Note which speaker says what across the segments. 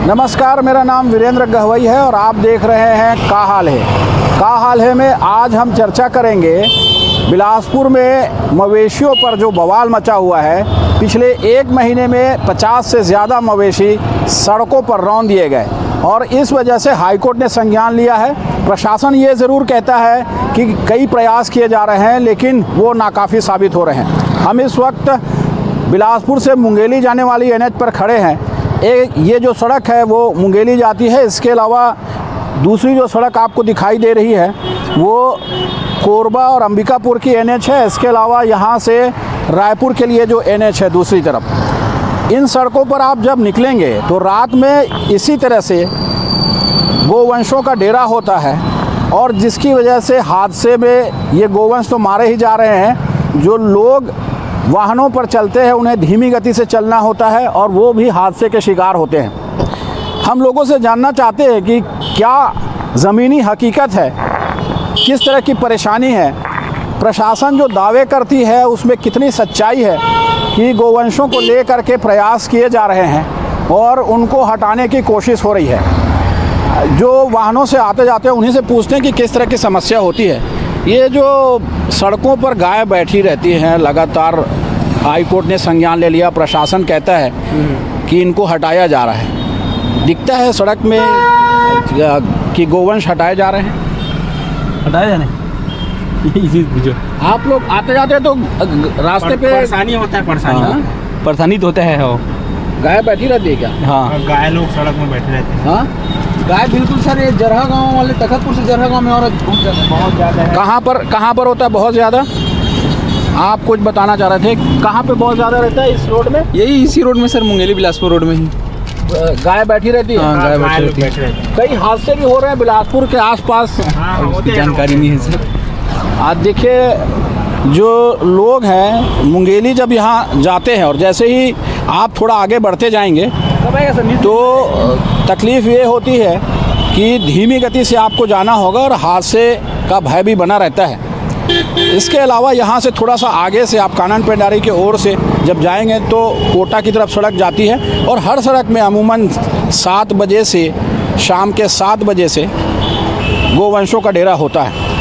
Speaker 1: नमस्कार, मेरा नाम वीरेंद्र गहवई है और आप देख रहे हैं का हाल है। का हाल है में आज हम चर्चा करेंगे बिलासपुर में मवेशियों पर जो बवाल मचा हुआ है। पिछले एक महीने में 50 से ज़्यादा मवेशी सड़कों पर रौंद दिए गए और इस वजह से हाईकोर्ट ने संज्ञान लिया है। प्रशासन ये ज़रूर कहता है कि कई प्रयास किए जा रहे हैं, लेकिन वो नाकाफ़ी साबित हो रहे हैं। हम इस वक्त बिलासपुर से मुंगेली जाने वाली NH पर खड़े हैं। ये जो सड़क है वो मुंगेली जाती है। इसके अलावा दूसरी जो सड़क आपको दिखाई दे रही है वो कोरबा और अंबिकापुर की NH है। इसके अलावा यहाँ से रायपुर के लिए जो NH है दूसरी तरफ। इन सड़कों पर आप जब निकलेंगे तो रात में इसी तरह से गोवंशों का डेरा होता है और जिसकी वजह से हादसे में ये गोवंश तो मारे ही जा रहे हैं। जो लोग वाहनों पर चलते हैं उन्हें धीमी गति से चलना होता है और वो भी हादसे के शिकार होते हैं। हम लोगों से जानना चाहते हैं कि क्या ज़मीनी हकीकत है, किस तरह की परेशानी है, प्रशासन जो दावे करती है उसमें कितनी सच्चाई है कि गोवंशों को लेकर के प्रयास किए जा रहे हैं और उनको हटाने की कोशिश हो रही है। जो वाहनों से आते जाते हैं उन्हीं से पूछते हैं कि किस तरह की समस्या होती है। ये जो सड़कों पर गाय बैठी रहती हैं लगातार, हाईकोर्ट ने संज्ञान ले लिया, प्रशासन कहता है कि इनको हटाया जा रहा है। दिखता है सड़क में कि गोवंश हटाए जा रहे हैं।
Speaker 2: हटाया जाने इसी पूछो।
Speaker 1: आप लोग आते जाते हैं तो रास्ते पे
Speaker 2: परेशानी होता है। परेशानी तो होता है। हो
Speaker 1: गाय बैठी रहती है क्या?
Speaker 2: हाँ, गाय लोग सड़क में बैठे रहते हैं।
Speaker 1: हाँ, गाय बिल्कुल सर। ये जरहा गांव वाले तखतपुर से जरहा गांव में और
Speaker 2: बहुत ज़्यादा है।
Speaker 1: कहाँ पर होता है बहुत ज़्यादा? आप कुछ बताना चाह रहे थे, कहाँ पे बहुत ज़्यादा रहता है? इस रोड में?
Speaker 2: यही इसी रोड में सर, मुंगेली बिलासपुर रोड में ही
Speaker 1: गाय बैठी रहती है।
Speaker 2: हाँ, गाय बैठी रहती है।
Speaker 1: कई हादसे भी हो रहे हैं बिलासपुर के आसपास।
Speaker 2: उसकी जानकारी नहीं है सर।
Speaker 1: आज देखिए, जो लोग हैं मुंगेली जब यहाँ जाते हैं और जैसे ही आप थोड़ा आगे बढ़ते जाएंगे तो तकलीफ़ ये होती है कि धीमी गति से आपको जाना होगा और हादसे का भय भी बना रहता है। इसके अलावा यहाँ से थोड़ा सा आगे से आप कानन पेंडारी की ओर से जब जाएंगे तो कोटा की तरफ सड़क जाती है और हर सड़क में अमूमन 7 बजे से शाम के 7 बजे से गोवंशों का डेरा होता है।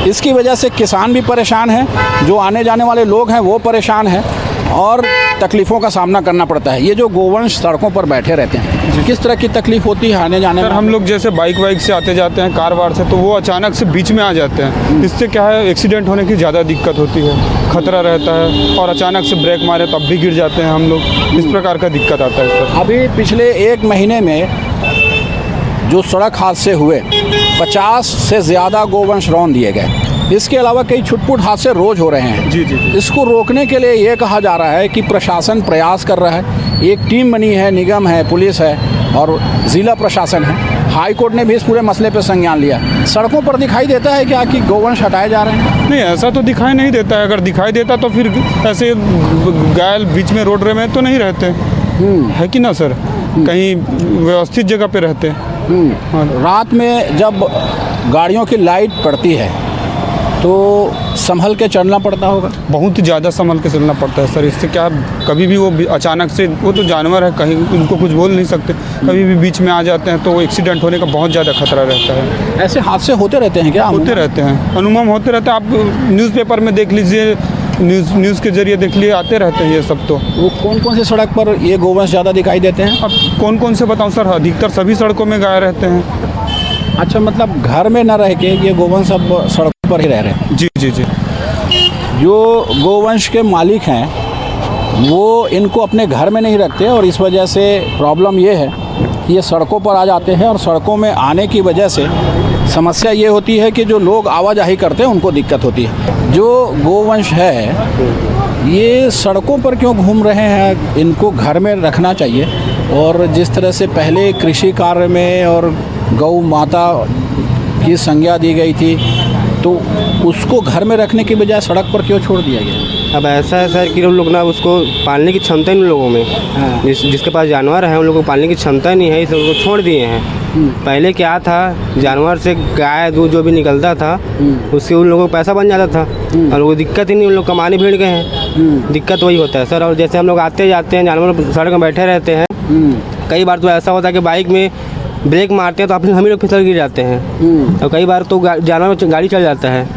Speaker 1: इसकी वजह से किसान भी परेशान हैं, जो आने जाने वाले लोग हैं वो परेशान हैं और तकलीफ़ों का सामना करना पड़ता है। ये जो गोवंश सड़कों पर बैठे रहते हैं, किस तरह की तकलीफ़ होती है आने जाने में?
Speaker 3: सर, हम लोग जैसे बाइक से आते जाते हैं, कार वार से, तो वो अचानक से बीच में आ जाते हैं। इससे क्या है, एक्सीडेंट होने की ज़्यादा दिक्कत होती है, खतरा रहता है और अचानक से ब्रेक मारे तब भी गिर जाते हैं हम लोग। इस प्रकार का दिक्कत आता है सर।
Speaker 1: अभी पिछले एक महीने में जो सड़क हादसे हुए 50 से ज़्यादा गोवंश रौंद दिए गए। इसके अलावा कई छुटपुट हादसे रोज़ हो रहे हैं।
Speaker 3: जी।
Speaker 1: इसको रोकने के लिए ये कहा जा रहा है कि प्रशासन प्रयास कर रहा है। एक टीम बनी है, निगम है, पुलिस है और ज़िला प्रशासन है। हाईकोर्ट ने भी इस पूरे मसले पर संज्ञान लिया। सड़कों पर दिखाई देता है क्या कि गोवंश हटाए जा रहे हैं?
Speaker 3: नहीं, ऐसा तो दिखाई नहीं देता है। अगर दिखाई देता तो फिर ऐसे गाय बीच में रोड में तो नहीं रहते, है कि ना सर? कहीं व्यवस्थित जगह पे रहते हैं।
Speaker 1: रात में जब गाड़ियों की लाइट पड़ती है तो संभल के चलना पड़ता होगा।
Speaker 3: बहुत ज़्यादा संभल के चलना पड़ता है सर। इससे क्या, कभी भी वो अचानक से, वो तो जानवर है, कहीं उनको कुछ बोल नहीं सकते, कभी भी बीच में आ जाते हैं तो एक्सीडेंट होने का बहुत ज़्यादा खतरा रहता है।
Speaker 1: ऐसे हादसे होते रहते हैं क्या?
Speaker 3: होते रहते हैं, अनुमान होते रहते हैं। आप न्यूज़पेपर में देख लीजिए, न्यूज़ के जरिए देख लिए, आते रहते हैं ये सब। तो
Speaker 1: वो कौन सी सड़क पर ये गोवंश ज़्यादा दिखाई देते हैं?
Speaker 3: अब कौन से बताऊँ सर, अधिकतर सभी सड़कों में गाय रहते हैं।
Speaker 1: अच्छा, मतलब घर में न रह के ये गोवंश सब सड़कों पर ही रह रहे हैं?
Speaker 3: जी।
Speaker 1: जो गोवंश के मालिक हैं वो इनको अपने घर में नहीं रखते और इस वजह से प्रॉब्लम ये है कि ये सड़कों पर आ जाते हैं और सड़कों में आने की वजह से समस्या ये होती है कि जो लोग आवाजाही करते हैं उनको दिक्कत होती है। जो गोवंश है ये सड़कों पर क्यों घूम रहे हैं? इनको घर में रखना चाहिए। और जिस तरह से पहले कृषि कार्य में और गौ माता की संज्ञा दी गई थी तो उसको घर में रखने की बजाय सड़क पर क्यों छोड़ दिया गया?
Speaker 4: अब ऐसा है सर कि हम लोग ना उसको पालने की क्षमता ही नहीं लोगों में।
Speaker 1: हाँ।
Speaker 4: जिसके पास जानवर है उन लोगों को पालने की क्षमता नहीं है, इसलिए उनको छोड़ दिए हैं। पहले क्या था, जानवर से गाय दूध जो भी निकलता था उससे उन लोगों को पैसा बन जाता था और वो दिक्कत ही नहीं, उन लोग कमाने भीड़ गए हैं। दिक्कत वही होता है सर। और जैसे हम लोग आते जाते हैं, जानवर सड़क में बैठे रहते हैं, कई बार तो ऐसा होता है कि बाइक में ब्रेक मारते हैं तो हम ही लोग फिसल गिर जाते हैं, और कई बार तो जानवर गाड़ी चल जाता है,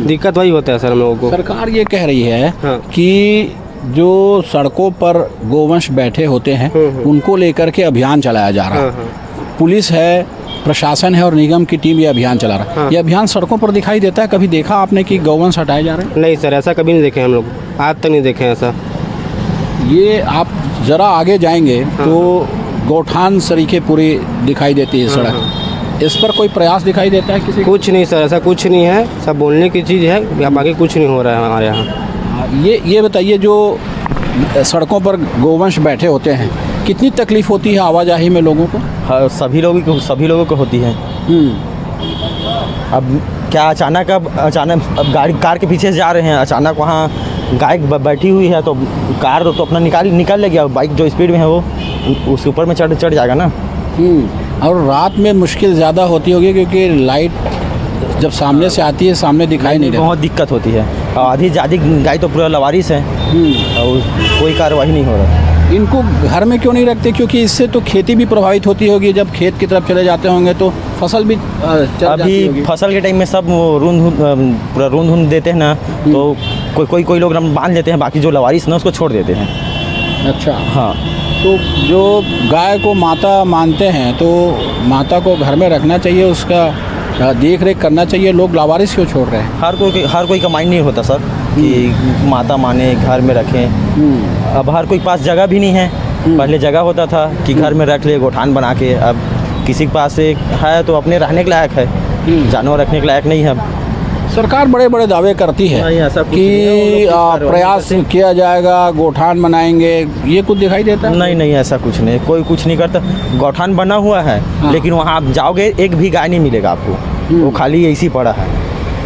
Speaker 4: दिक्कत वही होता है सर हम लोगों को।
Speaker 1: सरकार ये कह रही है
Speaker 4: हाँ।
Speaker 1: कि जो सड़कों पर गोवंश बैठे होते हैं उनको लेकर के अभियान चलाया जा रहा है। पुलिस है, प्रशासन है और निगम की टीम ये अभियान चला रहा है।
Speaker 4: हाँ।
Speaker 1: ये अभियान सड़कों पर दिखाई देता है, कभी देखा आपने कि गौवंश हटाए जा रहे हैं?
Speaker 4: नहीं सर, ऐसा कभी नहीं देखे हम लोग, आज तक नहीं देखे ऐसा।
Speaker 1: ये आप ज़रा आगे जाएंगे तो गौठान सरीखे पूरी दिखाई देती है सड़क। इस पर कोई प्रयास दिखाई देता है किसी?
Speaker 4: कुछ नहीं सर, ऐसा कुछ नहीं है, सब बोलने की चीज़ है, या बाकी कुछ नहीं हो रहा है हमारे यहाँ।
Speaker 1: ये बताइए, जो सड़कों पर गोवंश बैठे होते हैं कितनी तकलीफ होती है आवाजाही में लोगों को?
Speaker 5: हाँ, सभी लोगों को होती है। अब क्या अचानक अब गाड़ी कार के पीछे से जा रहे हैं, अचानक वहाँ गाय बैठी हुई है तो कार तो अपना निकल लेगी, और बाइक जो स्पीड में है वो उसके ऊपर में चढ़ जाएगा ना।
Speaker 1: और रात में मुश्किल ज़्यादा होती होगी क्योंकि लाइट जब सामने से आती है सामने दिखाई नहीं देता।
Speaker 5: बहुत दिक्कत होती है, और आधी ज़्यादा गाय तो पूरा लवारिस है और कोई कार्रवाई नहीं हो रहा।
Speaker 1: इनको घर में क्यों नहीं रखते? क्योंकि इससे तो खेती भी प्रभावित होती होगी, जब खेत की तरफ चले जाते होंगे तो फसल भी चल जाती होगी।
Speaker 5: अभी फसल के टाइम में सब पूरा रूंद देते हैं ना, तो कोई लोग बांध लेते हैं, बाकी जो लवारिस ना उसको छोड़ देते हैं।
Speaker 1: अच्छा,
Speaker 5: हाँ,
Speaker 1: तो जो गाय को माता मानते हैं तो माता को घर में रखना चाहिए, उसका देख रेख करना चाहिए। लोग लावारिस क्यों छोड़ रहे हैं?
Speaker 5: हर कोई का माइंड नहीं होता सर कि माता माने घर में रखें। अब हर कोई के पास जगह भी नहीं है। पहले जगह होता था कि घर में रख ले गोठान बना के, अब किसी के पास एक है तो अपने रहने के लायक है, जानवर रखने के लायक नहीं है।
Speaker 1: सरकार बड़े बड़े दावे करती है
Speaker 5: नहीं, ऐसा कुछ
Speaker 1: कि
Speaker 5: नहीं है, वो लोग
Speaker 1: प्रयास किया जाएगा, गोठान बनाएंगे, ये कुछ दिखाई देता है?
Speaker 5: नहीं, ऐसा कुछ नहीं, कोई कुछ नहीं करता। गौठान बना हुआ है,
Speaker 1: हाँ।
Speaker 5: लेकिन वहाँ आप जाओगे एक भी गाय नहीं मिलेगा आपको, वो खाली ऐसी पड़ा है।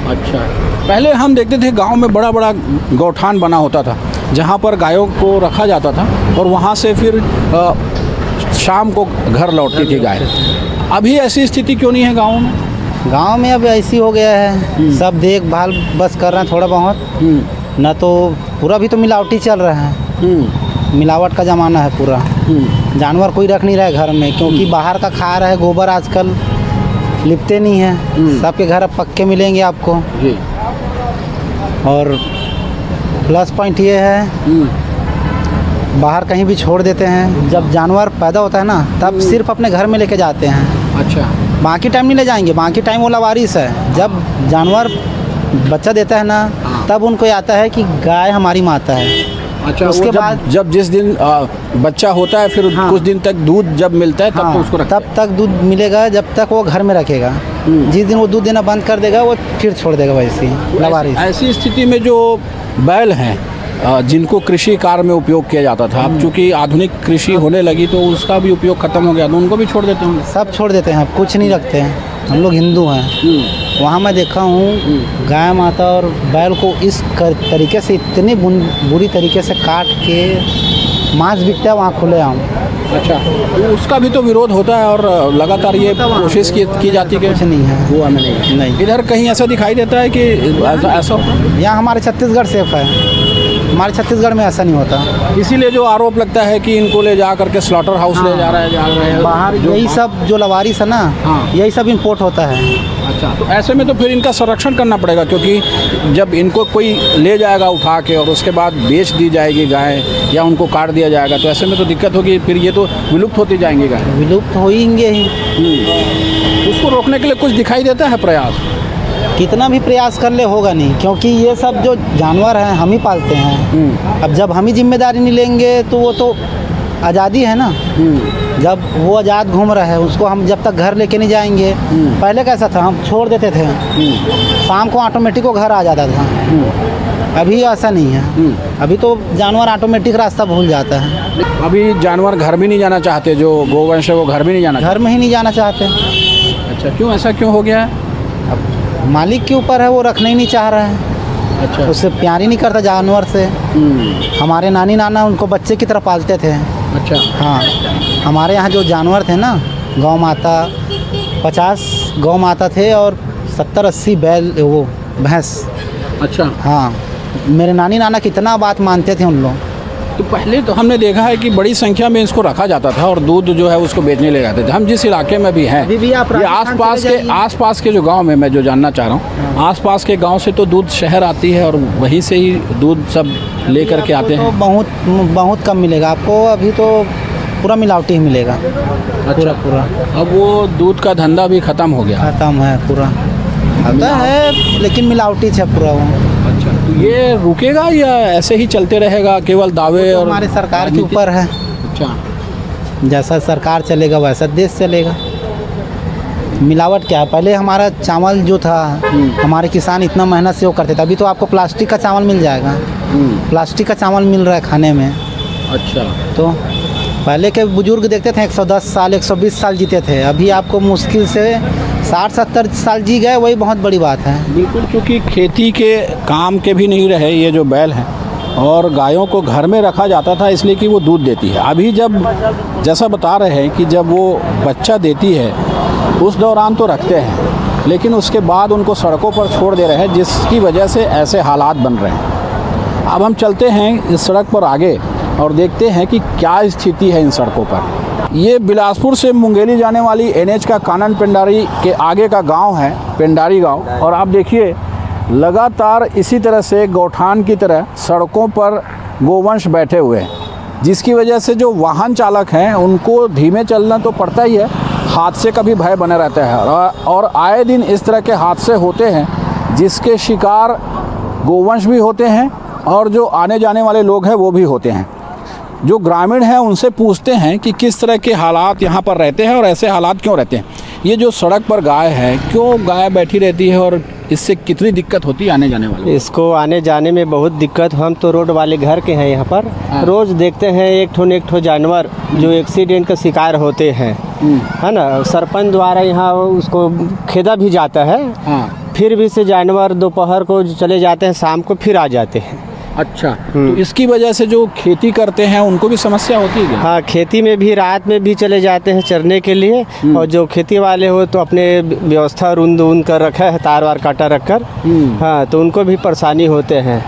Speaker 1: अच्छा, पहले हम देखते थे गांव में बड़ा बड़ा गौठान बना होता था जहां पर गायों को रखा जाता था और वहां से फिर शाम को घर लौटती थी गाय। अभी ऐसी स्थिति क्यों नहीं है गाँव में?
Speaker 6: गांव में अब ऐसी हो गया है, सब देखभाल बस कर रहे हैं थोड़ा बहुत, न तो पूरा भी तो मिलावटी चल रहा है। मिलावट का ज़माना है पूरा। जानवर कोई रख नहीं रहा है घर में, क्योंकि बाहर का खा रहा है गोबर, आजकल लिपते नहीं है। सबके घर अब पक्के मिलेंगे आपको
Speaker 1: जी।
Speaker 6: और प्लस पॉइंट ये है, बाहर कहीं भी छोड़ देते हैं। जब जानवर पैदा होता है ना, तब सिर्फ अपने घर में लेके जाते हैं।
Speaker 1: अच्छा,
Speaker 6: बाकी टाइम नहीं ले जाएंगे, बाकी टाइम वो लावारिस है। जब जानवर बच्चा देता है ना, तब उनको आता है कि गाय हमारी माता है।
Speaker 1: अच्छा,
Speaker 6: उसके
Speaker 1: वो
Speaker 6: बाद
Speaker 1: जब जिस दिन बच्चा होता है फिर
Speaker 6: हाँ।
Speaker 1: कुछ दिन तक दूध जब मिलता है तब तो उसको रखते
Speaker 6: तब तक दूध मिलेगा, जब तक वो घर में रखेगा। जिस दिन वो दूध देना बंद कर देगा, वो फिर छोड़ देगा वैसे ही लावारिस।
Speaker 1: ऐसी स्थिति में जो बैल हैं जिनको कृषि कार्य में उपयोग किया जाता था, अब चूँकि आधुनिक कृषि होने लगी तो उसका भी उपयोग खत्म हो गया, तो उनको भी छोड़ देते होंगे।
Speaker 6: सब छोड़ देते हैं, अब कुछ नहीं रखते हैं। हम लोग हिंदू हैं, वहाँ मैं देखा हूँ गाय माता और बैल को इस तरीके से, इतनी बुरी तरीके से काट के मांस बिकता है वहाँ खुले आम।
Speaker 1: अच्छा, तो उसका भी तो विरोध होता है और लगातार ये कोशिश की जाती है।
Speaker 6: कुछ नहीं है
Speaker 1: गोवा में नहीं। इधर कहीं ऐसा दिखाई देता है कि ऐसा
Speaker 6: यहाँ हमारे छत्तीसगढ़ सेफ है, हमारे छत्तीसगढ़ में ऐसा नहीं होता।
Speaker 1: इसीलिए जो आरोप लगता है कि इनको ले जा करके स्लॉटर हाउस ले जा रहे हैं
Speaker 6: बाहर, यही सब जो लवारिस है ना,
Speaker 1: हाँ।
Speaker 6: यही सब इंपोर्ट होता है।
Speaker 1: अच्छा, तो ऐसे में तो फिर इनका संरक्षण करना पड़ेगा, क्योंकि जब इनको कोई ले जाएगा उठा के और उसके बाद बेच दी जाएगी गाय या उनको काट दिया जाएगा, तो ऐसे में तो दिक्कत होगी, फिर ये तो विलुप्त होती जाएंगी गाय।
Speaker 6: विलुप्त होएंगे ही।
Speaker 1: उसको रोकने के लिए कुछ दिखाई देता है प्रयास?
Speaker 6: कितना भी प्रयास कर ले होगा नहीं, क्योंकि ये सब जो जानवर हैं हम ही पालते हैं। अब जब हम ही जिम्मेदारी नहीं लेंगे तो वो तो आज़ादी है ना। जब वो आज़ाद घूम रहा है, उसको हम जब तक घर लेके नहीं जाएंगे। पहले कैसा था, हम छोड़ देते थे, शाम को ऑटोमेटिक वो घर आ जाता था। अभी ऐसा नहीं है, अभी तो जानवर ऑटोमेटिक रास्ता भूल जाता है।
Speaker 1: अभी जानवर घर भी नहीं जाना चाहते, जो गोवंश है वो घर भी नहीं जाना
Speaker 6: घर में ही नहीं जाना चाहते।
Speaker 1: अच्छा, क्यों, ऐसा क्यों हो गया है?
Speaker 6: मालिक के ऊपर है, वो रखना ही नहीं चाह रहा है।
Speaker 1: अच्छा,
Speaker 6: उससे प्यार ही नहीं करता जानवर से। हमारे नानी नाना उनको बच्चे की तरह पालते थे।
Speaker 1: अच्छा,
Speaker 6: हाँ, हमारे यहाँ जो जानवर थे ना, गौ माता 50 गौ माता थे और 70-80 बैल, वो भैंस।
Speaker 1: अच्छा,
Speaker 6: हाँ, मेरे नानी नाना कितना बात मानते थे उन लोग।
Speaker 1: तो पहले तो हमने देखा है कि बड़ी संख्या में इसको रखा जाता था और दूध जो है उसको बेचने ले जाते थे। हम जिस इलाके में भी हैं,
Speaker 6: अभी भी आप
Speaker 1: ये
Speaker 6: राजस्थान
Speaker 1: आसपास के जो गांव में मैं जो जानना चाह रहा हूँ, आसपास के गांव से तो दूध शहर आती है और वहीं से ही दूध सब लेकर के आते
Speaker 6: तो
Speaker 1: हैं।
Speaker 6: बहुत कम मिलेगा आपको, अभी तो पूरा मिलावटी ही मिलेगा। पूरा
Speaker 1: अब वो दूध का धंधा भी खत्म हो गया।
Speaker 6: खत्म है पूरा, होता है लेकिन मिलावटी है पूरा वो।
Speaker 1: अच्छा, तो ये रुकेगा या ऐसे ही चलते रहेगा, केवल दावे
Speaker 6: तो
Speaker 1: और
Speaker 6: हमारे सरकार के ऊपर है,
Speaker 1: अच्छा,
Speaker 6: जैसा सरकार चलेगा वैसा देश चलेगा। मिलावट क्या है, पहले हमारा चावल जो था हमारे किसान इतना मेहनत से वो करते थे, अभी तो आपको प्लास्टिक का चावल मिल जाएगा। प्लास्टिक का चावल मिल रहा है खाने में।
Speaker 1: अच्छा,
Speaker 6: तो पहले के बुजुर्ग देखते थे 110 साल 120 साल जीते थे, अभी आपको मुश्किल से 60-70 साल जी गए, वही बहुत बड़ी बात है।
Speaker 1: बिल्कुल, क्योंकि खेती के काम के भी नहीं रहे ये जो बैल हैं, और गायों को घर में रखा जाता था इसलिए कि वो दूध देती है। अभी जब जैसा बता रहे हैं कि जब वो बच्चा देती है उस दौरान तो रखते हैं, लेकिन उसके बाद उनको सड़कों पर छोड़ दे रहे हैं, जिसकी वजह से ऐसे हालात बन रहे हैं। अब हम चलते हैं इस सड़क पर आगे और देखते हैं कि क्या स्थिति है इन सड़कों पर। ये बिलासपुर से मुंगेली जाने वाली NH का कानन पेंडारी के आगे का गांव है, पेंडारी गांव। और आप देखिए लगातार इसी तरह से गौठान की तरह सड़कों पर गोवंश बैठे हुए हैं, जिसकी वजह से जो वाहन चालक हैं उनको धीमे चलना तो पड़ता ही है, हादसे का भी भय बने रहता है। और आए दिन इस तरह के हादसे होते हैं जिसके शिकार गोवंश भी होते हैं और जो आने जाने वाले लोग हैं वो भी होते हैं। जो ग्रामीण हैं उनसे पूछते हैं कि किस तरह के हालात यहाँ पर रहते हैं और ऐसे हालात क्यों रहते हैं। ये जो सड़क पर गाय है, क्यों गाय बैठी रहती है और इससे कितनी दिक्कत होती है आने जाने वाले?
Speaker 7: इसको आने जाने में बहुत दिक्कत। हम तो रोड वाले घर के हैं, यहाँ पर रोज़ देखते हैं एक ठो जानवर जो एक्सीडेंट का शिकार होते हैं, है ना। सरपंच द्वारा यहाँ उसको खेदा भी जाता है, फिर भी से जानवर दोपहर को चले जाते हैं, शाम को फिर आ जाते हैं।
Speaker 1: अच्छा, तो इसकी वजह से जो खेती करते हैं उनको भी समस्या होती है क्या?
Speaker 7: हाँ, खेती में भी रात में भी चले जाते हैं चरने के लिए, और जो खेती वाले हो तो अपने व्यवस्था रूंद कर रखा है, तार वार काटा रख कर, हाँ, तो उनको भी परेशानी होते हैं।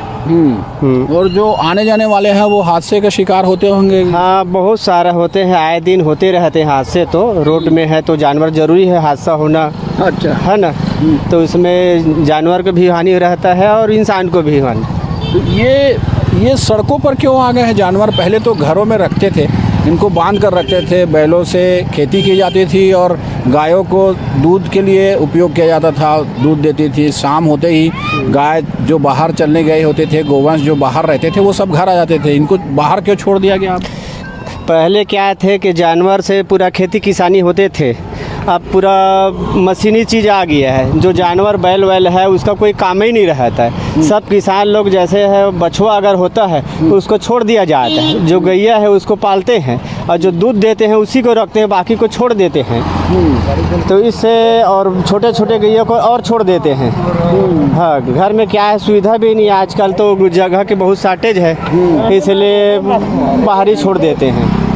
Speaker 1: और जो आने जाने वाले हैं वो हादसे का शिकार होते होंगे?
Speaker 7: हाँ, बहुत सारा होते हैं, आए दिन होते रहते हैं हादसे। तो रोड में है तो जानवर जरूरी है हादसा होना,
Speaker 1: अच्छा,
Speaker 7: है ना। तो इसमें जानवर को भी हानि रहता है और इंसान को भी हानि।
Speaker 1: तो ये सड़कों पर क्यों आ गए हैं जानवर? पहले तो घरों में रखते थे, इनको बांध कर रखते थे, बैलों से खेती की जाती थी और गायों को दूध के लिए उपयोग किया जाता था, दूध देती थी। शाम होते ही गाय जो बाहर चलने गए होते थे, गोवंश जो बाहर रहते थे, वो सब घर आ जाते थे। इनको बाहर क्यों छोड़ दिया गया?
Speaker 7: पहले क्या थे कि जानवर से पूरा खेती किसानी होते थे, अब पूरा मशीनी चीज़ आ गया है। जो जानवर बैल वैल है उसका कोई काम ही नहीं रहता है। सब किसान लोग जैसे है, बछुआ अगर होता है उसको छोड़ दिया जाता है, जो गैया है उसको पालते हैं, और जो दूध देते हैं उसी को रखते हैं, बाकी को छोड़ देते हैं। तो इससे और छोटे छोटे गैया को और छोड़ देते हैं। हाँ, घर में क्या है, सुविधा भी नहीं, आजकल तो जगह की बहुत शॉर्टेज है, इसलिए बाहर ही छोड़ देते हैं।